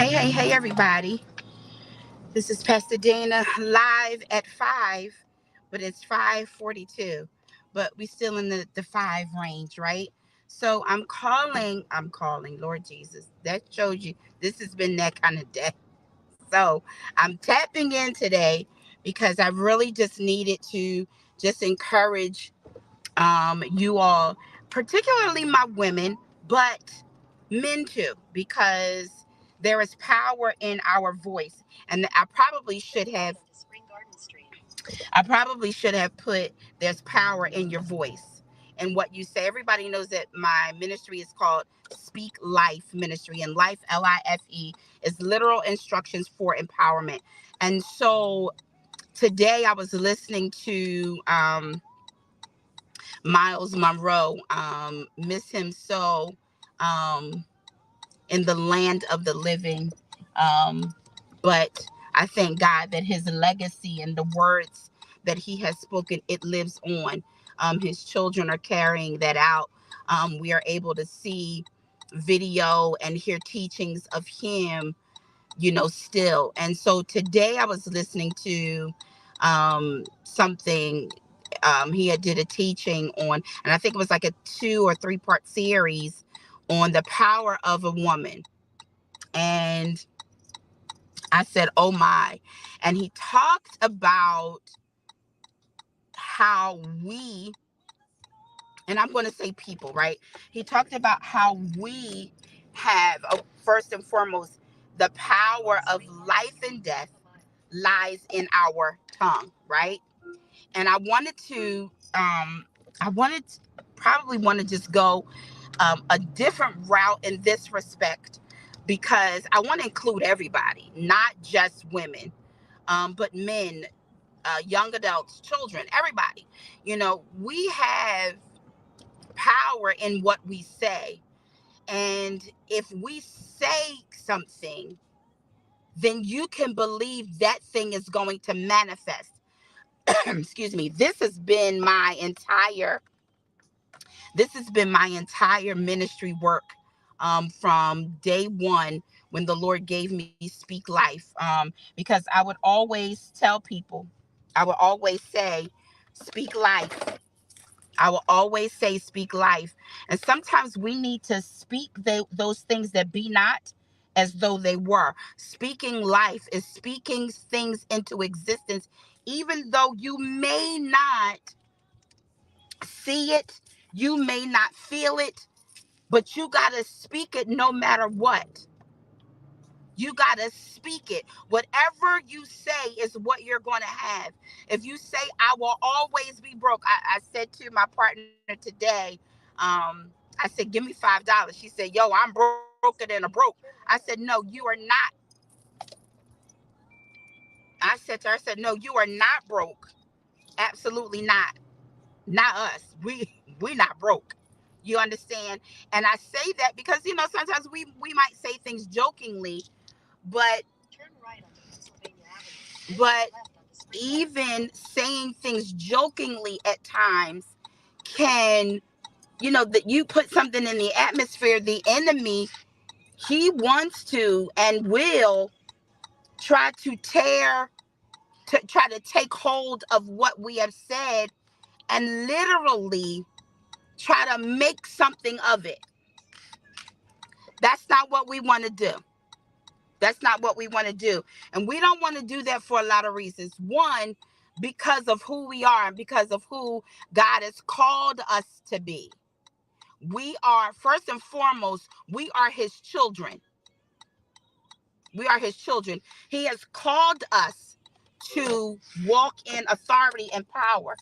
Hey, everybody. This is Pastor Dana live at 5, but it's 5:42. But we still in the 5 range, right? So I'm calling, Lord Jesus. That shows you this has been that kind of day. So I'm tapping in today because I really just needed to just encourage you all, particularly my women, but men too, because there is power in our voice. And I probably should have put there's power in your voice and what you say. Everybody knows that my ministry is called Speak Life Ministry, and life, Life, is literal instructions for empowerment. And so today I was listening to Miles Monroe, miss him so, um, in the land of the living. But I thank God that his legacy and the words that he has spoken, it lives on. His children are carrying that out. We are able to see video and hear teachings of him, still. And so today I was listening to something. He had did a teaching on, and I think it was like a 2 or 3 part series on the power of a woman. And I said, oh my. And he talked about how we, and I'm going to say people, right? He talked about how we have, first and foremost, the power of life and death lies in our tongue, right? And I wanted to probably want to just go a different route in this respect, because I want to include everybody, not just women, but men, young adults, children, everybody. We have power in what we say. And if we say something, then you can believe that thing is going to manifest. Excuse me. This has been my entire ministry work, from day one, when the Lord gave me Speak Life. Because I would always tell people, I would always say, speak life. I will always say, speak life. And sometimes we need to speak those things that be not as though they were. Speaking life is speaking things into existence, even though you may not see it, you may not feel it, but you got to speak it no matter what. You got to speak it. Whatever you say is what you're going to have. If you say, I will always be broke. I said to my partner today, I said, give me $5. She said, yo, I'm broker than a broke. I said, no, you are not. I said to her, I said, no, you are not broke. Absolutely not. Not us. We not broke. You understand? And I say that because, sometimes we might say things jokingly, but but even saying things jokingly at times can, that you put something in the atmosphere. The enemy, he wants to and will try to try to take hold of what we have said and literally try to make something of it. That's not what we want to do. That's not what we want to do. And we don't want to do that for a lot of reasons. One, because of who we are and because of who God has called us to be. We are, first and foremost, we are his children. We are his children. He has called us to walk in authority and power.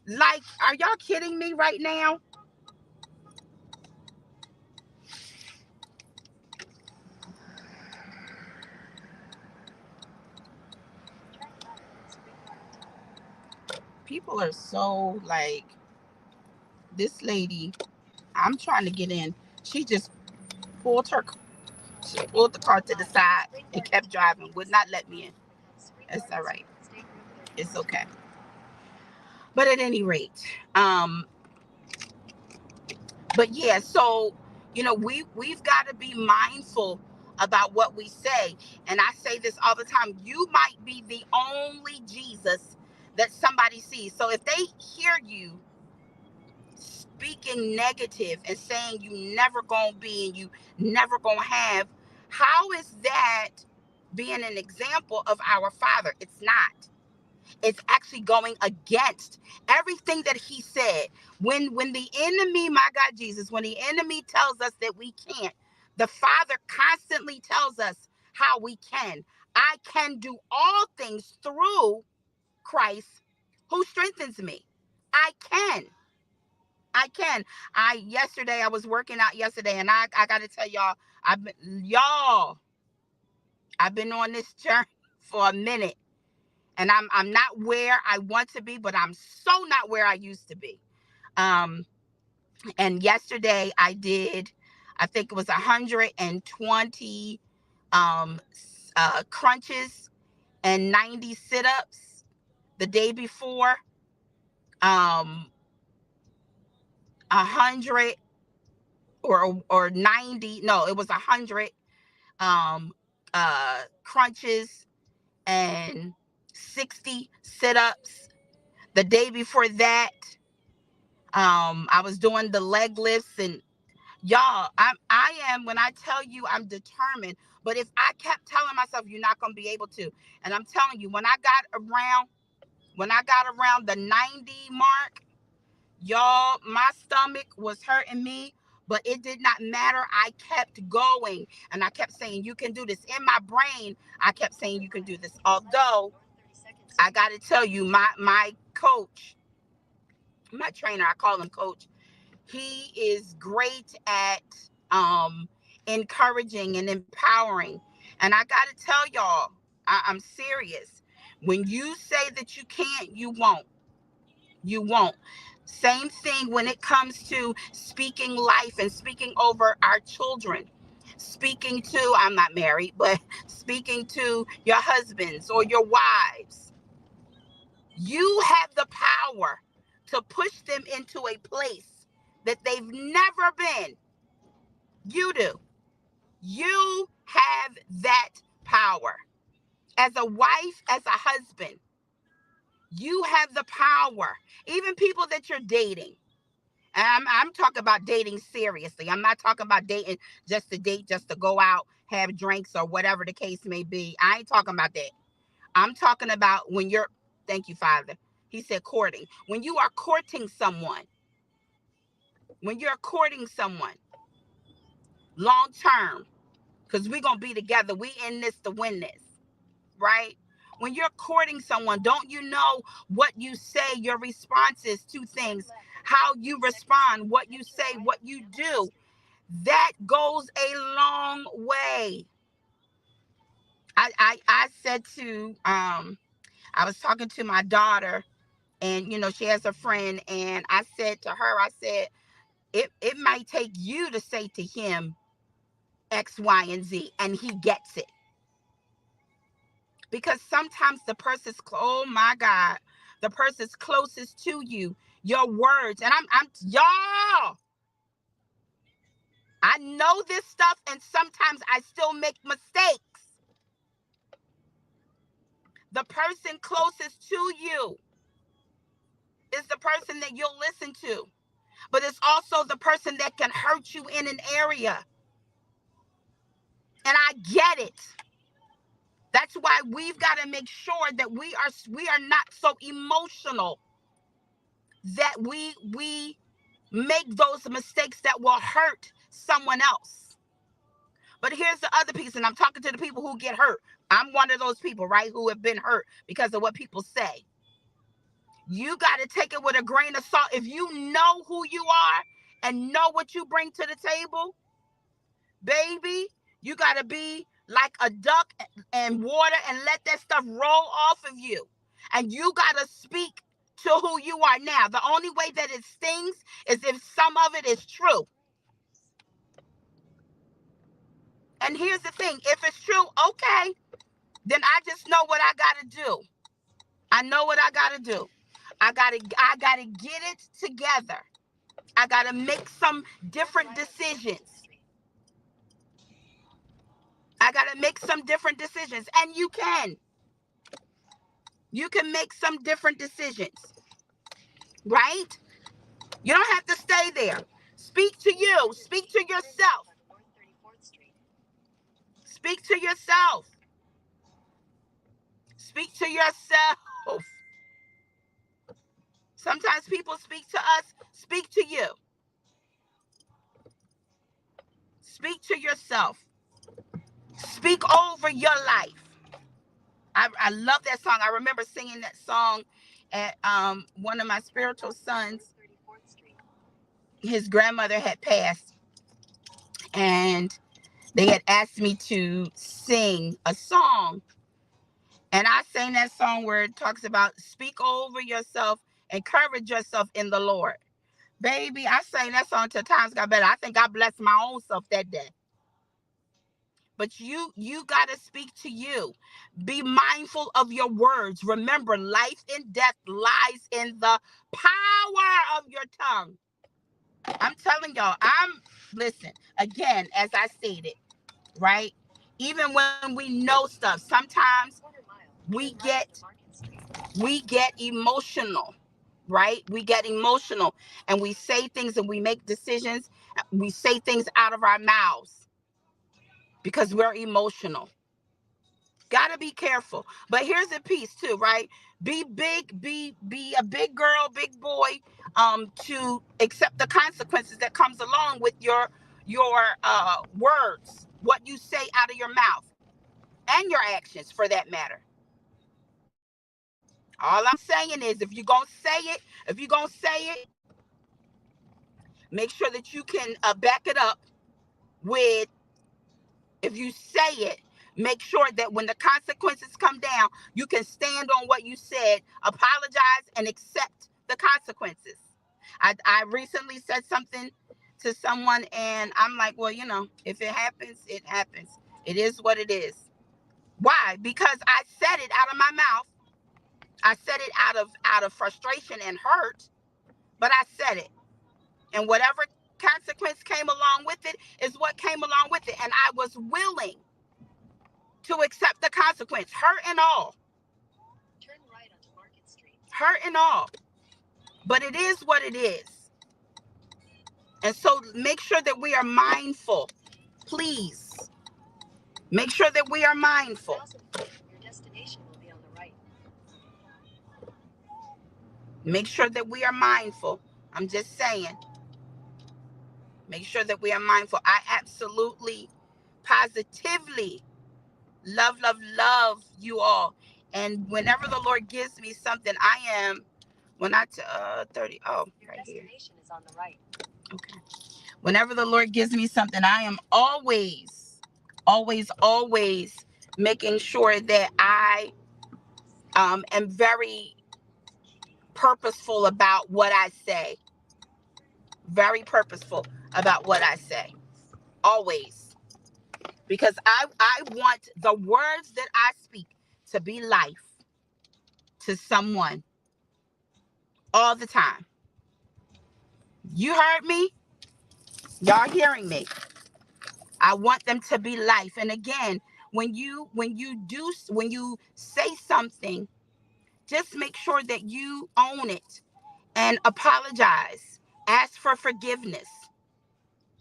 Like, are y'all kidding me right now? People are so like, this lady, I'm trying to get in. She just pulled her She pulled the car to the side and kept driving, would not let me in. It's all right. It's okay. But at any rate, but yeah, so we've got to be mindful about what we say. And I say this all the time. You might be the only Jesus that somebody sees. So if they hear you speaking negative and saying you never gonna be and you never gonna have, how is that being an example of our Father? It's not. It's actually going against everything that he said. When the enemy, my God Jesus, when the enemy tells us that we can't, the Father constantly tells us how we can. I can do all things through Christ who strengthens me. I can. I can. I was working out yesterday, and I got to tell y'all, I've been on this journey for a minute. And I'm not where I want to be, but I'm so not where I used to be. And yesterday I did, I think it was 120 crunches and 90 sit-ups. The day before, 100 or 90, no, it was 100 crunches and 60 sit-ups. The day before that, I was doing the leg lifts, and y'all, I am, when I tell you I'm determined, but if I kept telling myself you're not going to be able to, and I'm telling you, when I got around the 90 mark, y'all, my stomach was hurting me, but it did not matter. I kept going, and I kept saying, you can do this. In my brain, I kept saying, you can do this. Although, I got to tell you, my coach, my trainer, I call him coach, he is great at encouraging and empowering. And I got to tell y'all, I'm serious. When you say that you can't, you won't. You won't. Same thing when it comes to speaking life and speaking over our children. Speaking to, I'm not married, but speaking to your husbands or your wives. You have the power to push them into a place that they've never been. You do. You have that power. As a wife, as a husband, you have the power. Even people that you're dating. And I'm talking about dating seriously. I'm not talking about dating just to date, just to go out, have drinks, or whatever the case may be. I ain't talking about that. I'm talking about when you're, thank you, Father. He said courting. When you are courting someone, long term, because we're going to be together. We in this to win this, right? When you're courting someone, don't you know what you say, your responses to things, how you respond, what you say, what you do? That goes a long way. I said to, I was talking to my daughter, and, she has a friend, and I said to her, it might take you to say to him X, Y, and Z, and he gets it. Because sometimes the person's, oh my God, the person's closest to you, your words, and I'm y'all, I know this stuff, and sometimes I still make mistakes. The person closest to you is the person that you'll listen to, but it's also the person that can hurt you in an area. And I get it. That's why we've got to make sure that we are not so emotional that we make those mistakes that will hurt someone else. But here's the other piece, and I'm talking to the people who get hurt. I'm one of those people, right, who have been hurt because of what people say. You got to take it with a grain of salt. If you know who you are and know what you bring to the table, baby, you got to be like a duck and water and let that stuff roll off of you. And you got to speak to who you are now. The only way that it stings is if some of it is true. And here's the thing. If it's true, okay, then I just know what I got to do. I know what I got to do. I got to get it together. I got to make some different decisions. I got to make some different decisions. And you can. You can make some different decisions, right? You don't have to stay there. Speak to you. Speak to yourself. Speak to yourself. Speak to yourself. Sometimes people speak to us. Speak to you. Speak to yourself. Speak over your life. I love that song. I remember singing that song at one of my spiritual sons. His grandmother had passed, and they had asked me to sing a song. And I sang that song where it talks about speak over yourself, encourage yourself in the Lord. Baby, I sang that song till times got better. I think I blessed my own self that day. But you got to speak to you. Be mindful of your words. Remember, life and death lies in the power of your tongue. I'm telling y'all, listen, again, as I stated, right? Even when we know stuff, sometimes we get emotional, right? We get emotional and we say things and we make decisions. We say things out of our mouths because we're emotional. Gotta be careful. But here's the piece too, right? Be big, be a big girl, big boy, to accept the consequences that comes along with your words, what you say out of your mouth, and your actions for that matter. All I'm saying is if you're gonna say it, make sure that you can back it up with, if you say it, make sure that when the consequences come down, you can stand on what you said, apologize, and accept the consequences. I recently said something to someone, and I'm like, well, if it happens, it happens. It is what it is. Why? Because I said it out of my mouth. I said it out of frustration and hurt, but I said it. And whatever consequence came along with it is what came along with it. And I was willing to accept the consequence, hurt and all. Turn right onto Market Street. Hurt and all. But it is what it is. And so make sure that we are mindful. Please. Make sure that we are mindful. Your destination will be on the right. Make sure that we are mindful. I'm just saying. Make sure that we are mindful. I absolutely, positively love you all. And whenever the Lord gives me something, when I 30, oh, right here. Your destination is on the right. Okay. Whenever the Lord gives me something, I am always making sure that I am very purposeful about what I say. Very purposeful about what I say. Always. Because I want the words that I speak to be life to someone all the time. You heard me? Y'all hearing me? I want them to be life. And again, when you say something, just make sure that you own it and apologize. Ask for forgiveness.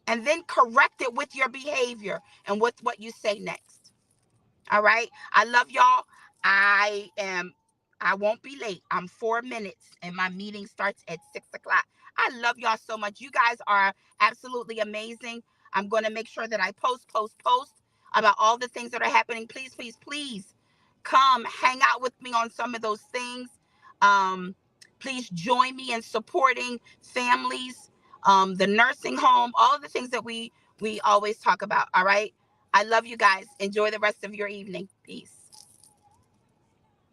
And then correct it with your behavior and with what you say next. All right? I love y'all. I won't be late. I'm 4 minutes and my meeting starts at 6 o'clock. I love y'all so much. You guys are absolutely amazing. I'm going to make sure that I post about all the things that are happening. Please, please, please come hang out with me on some of those things. Please join me in supporting families, the nursing home, all of the things that we always talk about. All right. I love you guys. Enjoy the rest of your evening. Peace.